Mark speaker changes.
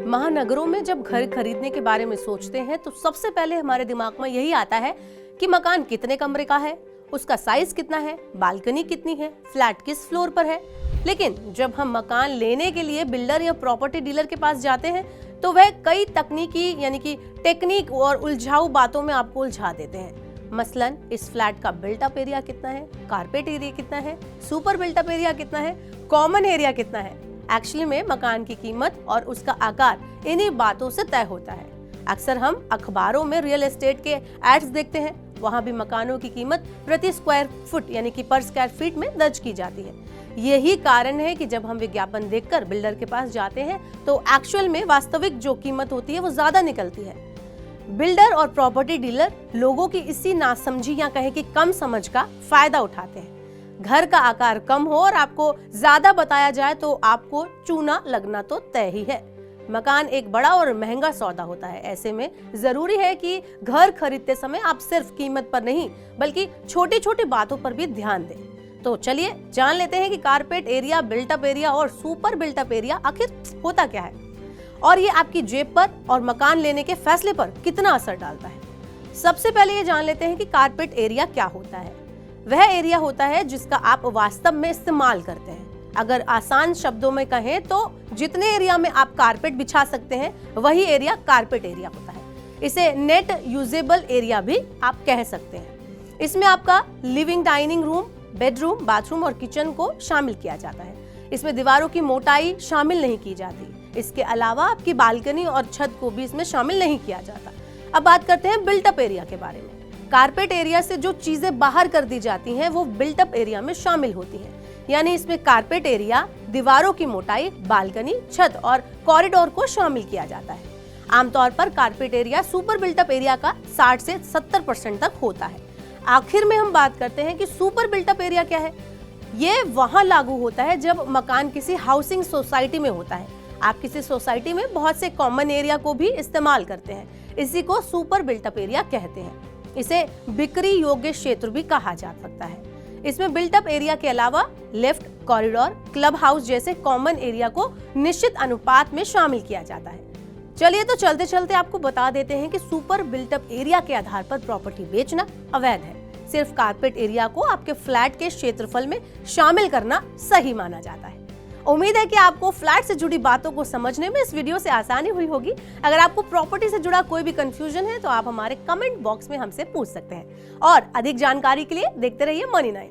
Speaker 1: महानगरों में जब घर खरीदने के बारे में सोचते हैं तो सबसे पहले हमारे दिमाग में यही आता है कि मकान कितने कमरे का है, उसका साइज कितना है, बालकनी कितनी है, फ्लैट किस फ्लोर पर है। लेकिन जब हम मकान लेने के लिए बिल्डर या प्रॉपर्टी डीलर के पास जाते हैं तो वह कई तकनीकी यानी कि टेक्निक और उलझाऊ बातों में आपको उलझा देते हैं। मसलन इस फ्लैट का बिल्टअप एरिया कितना है, कारपेट एरिया कितना है, सुपर बिल्टअप एरिया कितना है, कॉमन एरिया कितना है। एक्चुअली में मकान की कीमत और उसका आकार इन्हीं बातों से तय होता है। अक्सर हम अखबारों में रियल एस्टेट के एड्स देखते हैं, वहां भी मकानों की कीमत प्रति स्क्वायर फुट यानी कि पर स्क्वायर फीट में दर्ज की जाती है। यही कारण है कि जब हम विज्ञापन देखकर बिल्डर के पास जाते हैं तो एक्चुअल में वास्तविक जो कीमत होती है वो ज्यादा निकलती है। बिल्डर और प्रॉपर्टी डीलर लोगों की इसी नासमझी या कहे कि कम समझ का फायदा उठाते हैं। घर का आकार कम हो और आपको ज्यादा बताया जाए तो आपको चूना लगना तो तय ही है। मकान एक बड़ा और महंगा सौदा होता है, ऐसे में जरूरी है कि घर खरीदते समय आप सिर्फ कीमत पर नहीं बल्कि छोटी छोटी बातों पर भी ध्यान दें। तो चलिए जान लेते हैं कि कारपेट एरिया, बिल्टअप एरिया और सुपर बिल्टअप एरिया आखिर होता क्या है और ये आपकी जेब पर और मकान लेने के फैसले पर कितना असर डालता है। सबसे पहले ये जान लेते हैं कि कारपेट एरिया क्या होता है। वह एरिया होता है जिसका आप वास्तव में इस्तेमाल करते हैं। अगर आसान शब्दों में कहें तो जितने एरिया में आप कारपेट बिछा सकते हैं वही एरिया कारपेट एरिया होता है। इसे नेट यूजेबल एरिया भी आप कह सकते हैं। इसमें आपका living, dining room, bedroom, bathroom और किचन को शामिल किया जाता है। इसमें दीवारों की मोटाई शामिल नहीं की जाती। इसके अलावा आपकी बालकनी और छत को भी इसमें शामिल नहीं किया जाता। अब बात करते हैं बिल्टअप एरिया के बारे में। कारपेट एरिया से जो चीजें बाहर कर दी जाती हैं वो बिल्टअप एरिया में शामिल होती हैं। यानी इसमें कारपेट एरिया, दीवारों की मोटाई, बालकनी, छत और कॉरिडोर को शामिल किया जाता है। आमतौर पर carpet area super built up area का 60 से 70% तक होता है। आखिर में हम बात करते हैं कि सुपर बिल्टअप एरिया क्या है। ये वहां लागू होता है जब मकान किसी हाउसिंग सोसाइटी में होता है। आप किसी सोसाइटी में बहुत से कॉमन एरिया को भी इस्तेमाल करते हैं। इसी को सुपर बिल्टअप एरिया कहते हैं। इसे बिक्री योग्य क्षेत्र भी कहा जा सकता है। इसमें बिल्टअप एरिया के अलावा लिफ्ट, कॉरिडोर, क्लब हाउस जैसे कॉमन एरिया को निश्चित अनुपात में शामिल किया जाता है। चलिए तो चलते चलते आपको बता देते हैं कि सुपर बिल्टअप एरिया के आधार पर प्रॉपर्टी बेचना अवैध है। सिर्फ कारपेट एरिया को आपके फ्लैट के क्षेत्रफल में शामिल करना सही माना जाता है। उम्मीद है कि आपको फ्लैट से जुड़ी बातों को समझने में इस वीडियो से आसानी हुई होगी। अगर आपको प्रॉपर्टी से जुड़ा कोई भी कंफ्यूजन है तो आप हमारे कमेंट बॉक्स में हमसे पूछ सकते हैं और अधिक जानकारी के लिए देखते रहिए मनी 9।